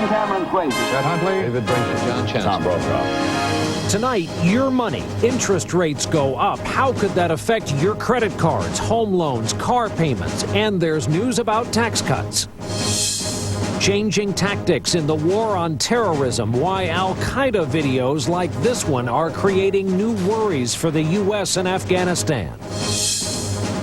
Tom Cameron Swayze. Ed Huntley. David Brinkley. John Chen. Tom Brokaw. Tonight, your money. Interest rates go up. How could that affect your credit cards, home loans, car payments? And there's news about tax cuts. Changing tactics in the war on terrorism. Why Al-Qaeda videos like this one are creating new worries for the U.S. and Afghanistan.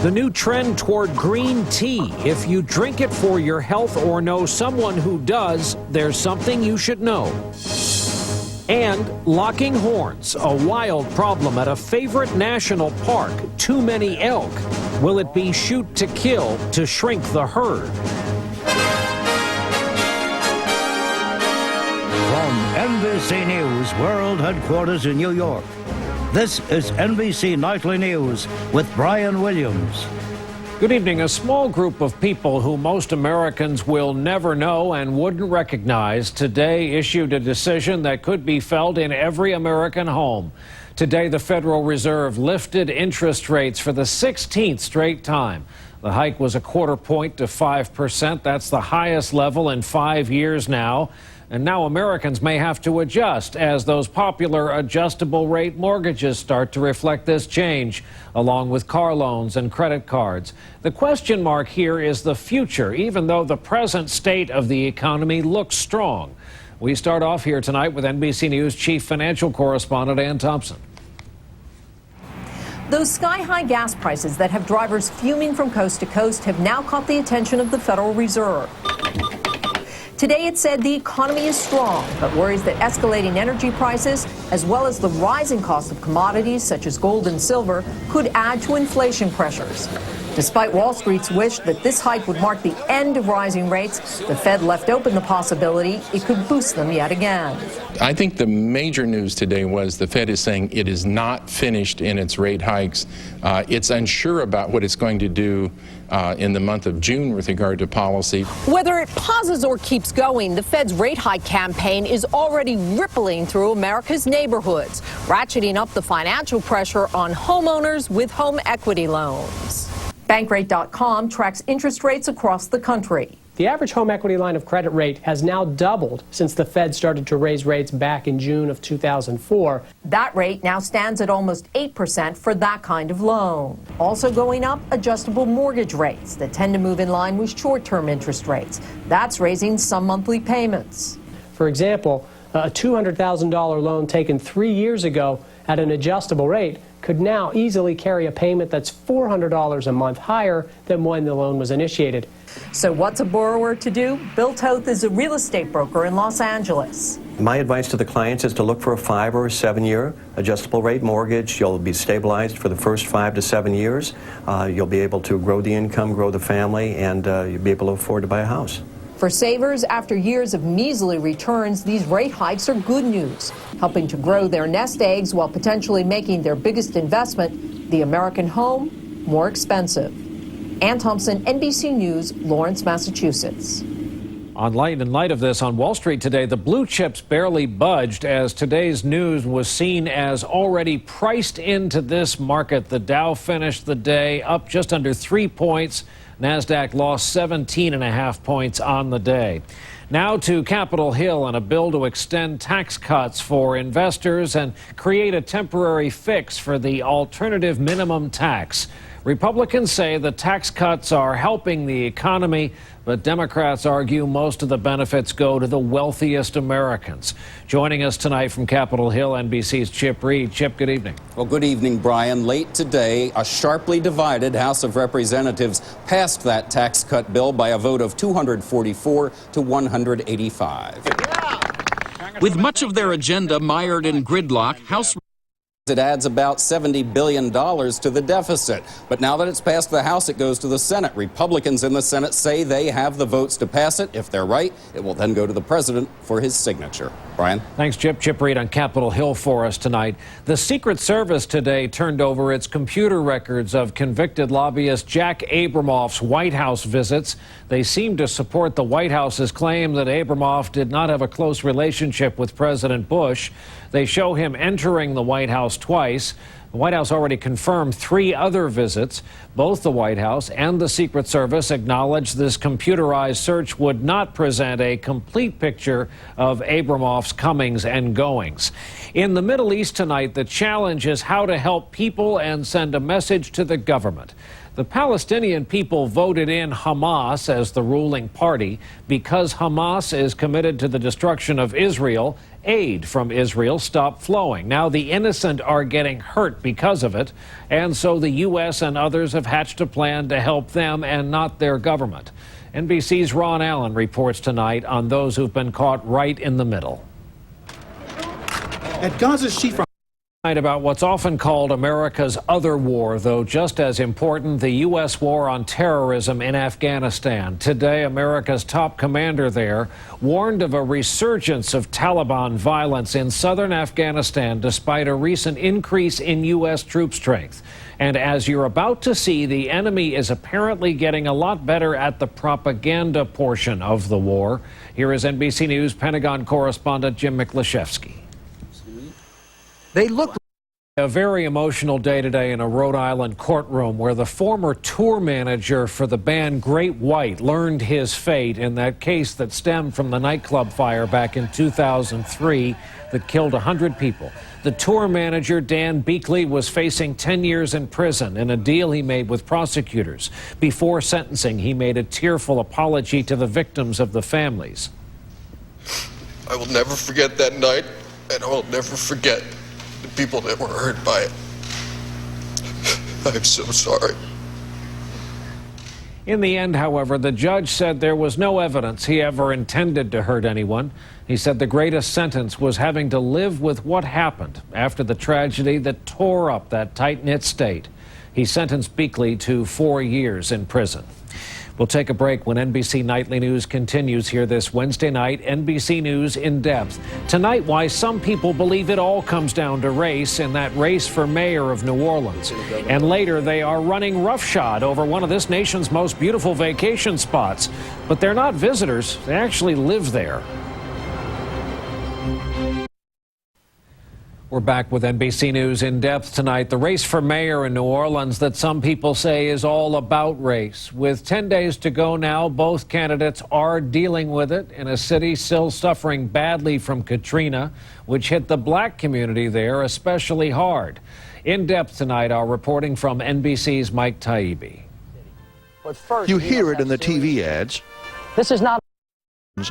The new trend toward green tea. If you drink it for your health or know someone who does, there's something you should know. And locking horns, a wild problem at a favorite national park. Too many elk. Will it be shoot to kill to shrink the herd? From NBC News World Headquarters in New York, this is NBC Nightly News with Brian Williams. Good evening. A small group of people who most Americans will never know and wouldn't recognize today issued a decision that could be felt in every American home. Today, the Federal Reserve lifted interest rates for the 16th straight time. The hike was a quarter point to 5%. That's the highest level in 5 years now. And now Americans may have to adjust as those popular adjustable rate mortgages start to reflect this change, along with car loans and credit cards. The question mark here is the future, even though the present state of the economy looks strong. We start off here tonight with NBC News Chief Financial Correspondent Ann Thompson. Those sky-high gas prices that have drivers fuming from coast to coast have now caught the attention of the Federal Reserve. Today it said the economy is strong, but worries that escalating energy prices, as well as the rising cost of commodities such as gold and silver, could add to inflation pressures. Despite Wall Street's wish that this hike would mark the end of rising rates, the Fed left open the possibility it could boost them yet again. I think the major news today was the Fed is saying it is not finished in its rate hikes. It's unsure about what it's going to do in the month of June with regard to policy. Whether it pauses or keeps going, the Fed's rate hike campaign is already rippling through America's neighborhoods, ratcheting up the financial pressure on homeowners with home equity loans. Bankrate.com tracks interest rates across the country. The average home equity line of credit rate has now doubled since the Fed started to raise rates back in June of 2004. That rate now stands at almost 8% for that kind of loan. Also going up, adjustable mortgage rates that tend to move in line with short-term interest rates. That's raising some monthly payments. For example, a $200,000 loan taken 3 years ago at an adjustable rate could now easily carry a payment that's $400 a month higher than when the loan was initiated. So what's a borrower to do? Bill Toth is a real estate broker in Los Angeles. My advice to the clients is to look for a 5 or 7 year adjustable rate mortgage. You'll be stabilized for the first 5 to 7 years. You'll be able to grow the income, grow the family, and you'll be able to afford to buy a house. For savers, after years of measly returns, these rate hikes are good news, helping to grow their nest eggs while potentially making their biggest investment, the American home, more expensive. Ann Thompson, NBC News, Lawrence, Massachusetts. In light of this, on Wall Street today, the blue chips barely budged as today's news was seen as already priced into this market. The Dow finished the day up just under 3 points. NASDAQ lost 17.5 points on the day. Now to Capitol Hill and a bill to extend tax cuts for investors and create a temporary fix for the alternative minimum tax. Republicans say the tax cuts are helping the economy, but Democrats argue most of the benefits go to the wealthiest Americans. Joining us tonight from Capitol Hill, NBC's Chip Reid. Chip, good evening. Well, good evening, Brian. Late today, a sharply divided House of Representatives passed that tax cut bill by a vote of 244 to 185. With much of their agenda mired in gridlock, House It adds about $70 billion to the deficit. But now that it's passed the House, it goes to the Senate. Republicans in the Senate say they have the votes to pass it. If they're right, it will then go to the president for his signature. Brian? Thanks, Chip. Chip Reid on Capitol Hill for us tonight. The Secret Service today turned over its computer records of convicted lobbyist Jack Abramoff's White House visits. They seem to support the White House's claim that Abramoff did not have a close relationship with President Bush. They show him entering the White House twice. The White House already confirmed 3 other visits. Both the White House and the Secret Service acknowledged this computerized search would not present a complete picture of Abramoff's comings and goings. In the Middle East tonight, the challenge is how to help people and send a message to the government. The Palestinian people voted in Hamas as the ruling party. Because Hamas is committed to the destruction of Israel, aid from Israel stopped flowing. Now the innocent are getting hurt because of it, and so the U.S. and others have hatched a plan to help them and not their government. NBC's Ron Allen reports tonight on those who've been caught right in the middle. At Gaza's Shifra About what's often called America's other war, though just as important, the U.S. war on terrorism in Afghanistan. Today, America's top commander there warned of a resurgence of Taliban violence in southern Afghanistan despite a recent increase in U.S. troop strength. And as you're about to see, the enemy is apparently getting a lot better at the propaganda portion of the war. Here is NBC News Pentagon correspondent Jim McLashevsky. They look A very emotional day today in a Rhode Island courtroom where the former tour manager for the band Great White learned his fate in that case that stemmed from the nightclub fire back in 2003 that killed 100 people. The tour manager, Dan Beakley, was facing 10 years in prison in a deal he made with prosecutors. Before sentencing, he made a tearful apology to the victims of the families. I will never forget that night, and I will never forget the people that were hurt by it. I'm so sorry. In the end, however, the judge said there was no evidence he ever intended to hurt anyone. He said the greatest sentence was having to live with what happened after the tragedy that tore up that tight-knit state. He sentenced Beakley to 4 years in prison. We'll take a break when NBC Nightly News continues here this Wednesday night. NBC News in depth. Tonight, why some people believe it all comes down to race in that race for mayor of New Orleans. And later, they are running roughshod over one of this nation's most beautiful vacation spots. But they're not visitors. They actually live there. We're back with NBC News in depth tonight. The race for mayor in New Orleans that some people say is all about race. With 10 days to go now, both candidates are dealing with it in a city still suffering badly from Katrina, which hit the black community there especially hard. In depth tonight, our reporting from NBC's Mike Taibbi. You hear it in the TV ads. This is not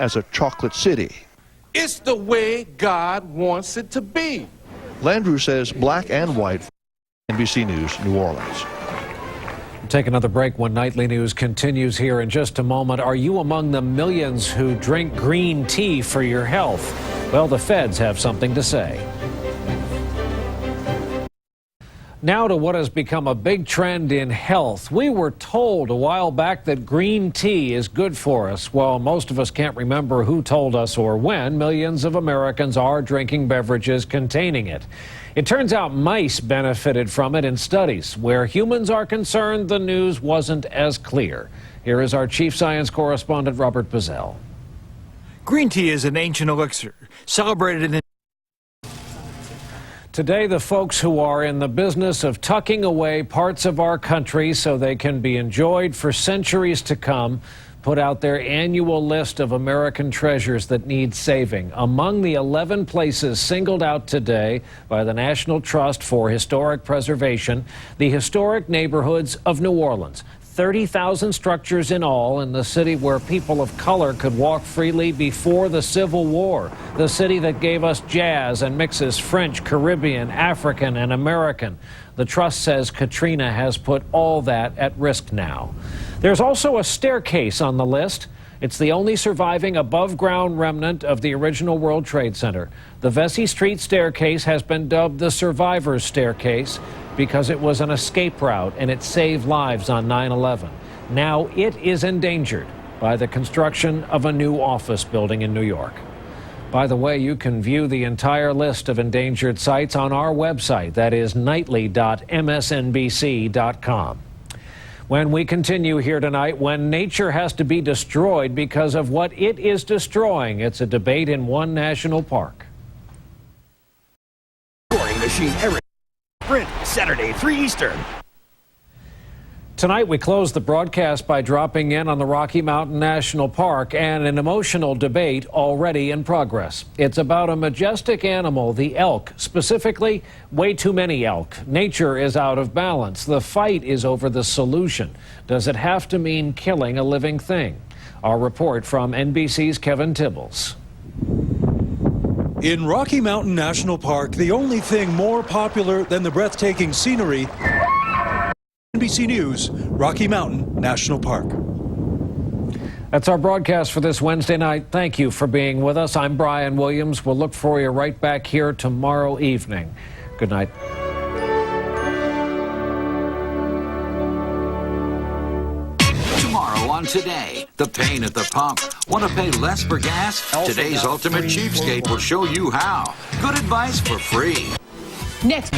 as a chocolate city. It's the way God wants it to be. Landrew says black and white. NBC News, New Orleans. We'll take another break when Nightly News continues here in just a moment. Are you among the millions who drink green tea for your health? Well, the feds have something to say. Now to what has become a big trend in health. We were told a while back that green tea is good for us. Well, most of us can't remember who told us or when. Millions of Americans are drinking beverages containing it. It turns out mice benefited from it in studies. Where humans are concerned, the news wasn't as clear. Here is our chief science correspondent, Robert Bazell. Green tea is an ancient elixir, celebrated in Today, the folks who are in the business of tucking away parts of our country so they can be enjoyed for centuries to come put out their annual list of American treasures that need saving. Among the 11 places singled out today by the National Trust for Historic Preservation, the historic neighborhoods of New Orleans. 30,000 structures in all in the city where people of color could walk freely before the Civil War. The city that gave us jazz and mixes French, Caribbean, African, and American. The Trust says Katrina has put all that at risk now. There's also a staircase on the list. It's the only surviving above-ground remnant of the original World Trade Center. The Vesey Street staircase has been dubbed the Survivor's Staircase because it was an escape route and it saved lives on 9/11. Now it is endangered by the construction of a new office building in New York. By the way, you can view the entire list of endangered sites on our website. That is nightly.msnbc.com. When we continue here tonight, when nature has to be destroyed because of what it is destroying, it's a debate in one national park. machine. Sprint, Saturday, 3 Eastern. Tonight, we close the broadcast by dropping in on the Rocky Mountain National Park and an emotional debate already in progress. It's about a majestic animal, the elk, specifically way too many elk. Nature is out of balance. The fight is over the solution. Does it have to mean killing a living thing? Our report from NBC's Kevin Tibbles. In Rocky Mountain National Park, the only thing more popular than the breathtaking scenery, NBC News, Rocky Mountain National Park. That's our broadcast for this Wednesday night. Thank you for being with us. I'm Brian Williams. We'll look for you right back here tomorrow evening. Good night. Tomorrow on Today, the pain at the pump. Want to pay less for gas? Today's Ultimate Cheapskate will show you how. Good advice for free. Next.